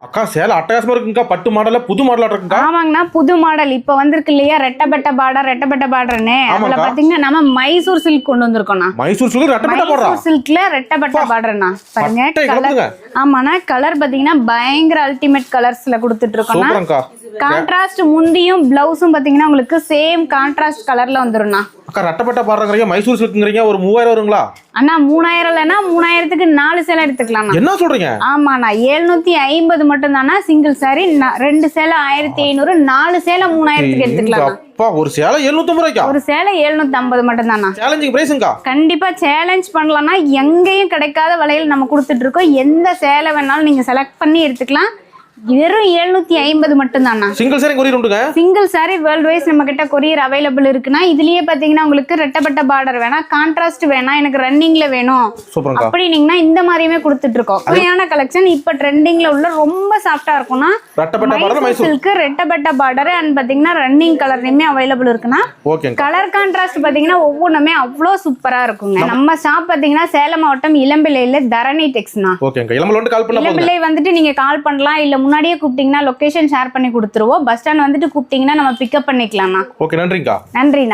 அக்கா சேலை அட்டகாசமா இருக்குங்கக்கா. பட்டு மாடல்ல புது மாடலா இருக்குங்கக்கா. ஆமாங்கண்ணா, புது மாடல் இப்ப வந்திருக்கு இல்லையா, ரெட்டப்பட்ட பார்டர்னு. அதுல பாத்தீங்கன்னா நம்ம மைசூர் சில்க் கொண்டு வந்திருக்கோம்ண்ணா. மைசூர் சில்க் ரெட்டப்பட்ட பார்டர். மைசூர் சில்க்ல ரெட்டப்பட்ட பார்டர்ண்ணா. பாருங்க கலர். ஆமாண்ணா, கலர் பாத்தீங்கன்னா பயங்கர அல்டிமேட் கலர்ஸ்ல கொடுத்துட்டு இருக்கோம்ண்ணா. சூப்பர்ங்கக்கா. கான்ட்ராஸ்ட் முந்தியும் பிளவுஸும் பாத்தீங்கன்னா உங்களுக்கு சேம் கான்ட்ராஸ்ட் கலர்ல வந்துரும்ண்ணா. அக்கா ரெட்டப்பட்ட பார்டர்ங்கறீங்க, மைசூர் சில்க்ங்கறீங்க, ஒரு 3000 வருங்களா? அண்ணா 3000 இல்லனா 3000க்கு 4 சேலை எடுத்துக்கலாம். என்ன சொல்றீங்க? ஆமாண்ணா, 750 மட்டும் தானா சிங்கிள் சாரி. 2 சேலை 1500, 4 சேலை 3000க்கு எடுத்துக்கலாம். அப்பா ஒரு சேலை 750 ரூபாய்க்கா? ஒரு சேலை 750 மட்டும் தானா. சேலஞ்சிங் பிரைஸ்ங்கா. கண்டிப்பா சேலஞ்ச் பண்ணலாம்னா எங்கேயும் கிடைக்காத விலையில நம்ம கொடுத்துட்டு இருக்கோம். எந்த சேலை வேணாலும் நீங்க செலக்ட் பண்ணி எடுத்துக்கலாம். வெறும் 750 மட்டும் தானா. சிங்கிள் சாரி கொரியர் உண்டுங்க. சிங்கிள் சாரி வேர்ல்ட் வைஸ் நம்ம கிட்ட கொரியர் அவைலபிள் இருக்குன்னா, இதுலயே பாத்தீங்கன்னா உங்களுக்கு ரெட்டப்பட்ட பார்டர் வேணா, கான்ட்ராஸ்ட் வேணா, எனக்கு ரன்னிங்ல வேணும் அப்படின்னீங்கன்னா இந்த மாதிரியுமே கொடுத்துட்டு இருக்கோம். சரியான கலெக்ஷன் இப்ப ட்ரெண்டிங்ல உள்ள ரொம்ப சாஃப்டா இருக்கும்னா மைசூர் சில்க் ரெட்டப்பட்ட பார்டர் அண்ட் பாத்தீங்கன்னா ரன்னிங் கலர்லயுமே அவைலபிள் இருக்குன்னா. கலர் கான்ட்ராஸ்ட் பாத்தீங்கன்னா ஒவ்வொன்றுமே அவ்வளோ சூப்பரா இருக்குங்க. நம்ம ஷாப் பாத்தீங்கன்னா சேலம் மாவட்டம் இளம்பிள்ளையில தரணி டெக்ஸ்னா. இளம்பிள்ளை வந்துட்டு நீங்க கால் பண்ணலாம், இல்ல முன்னாடியே கூப்பிட்டீங்கன்னா லொகேஷன் ஷேர் பண்ணி கொடுத்துருவோம். பஸ் ஸ்டாண்ட் வந்துட்டு கூப்பிட்டீங்கன்னா நம்ம பிக்கப் பண்ணிக்கலாம்ண்ணா. ஓகே, நன்றிங்கா. நன்றிண்ணா.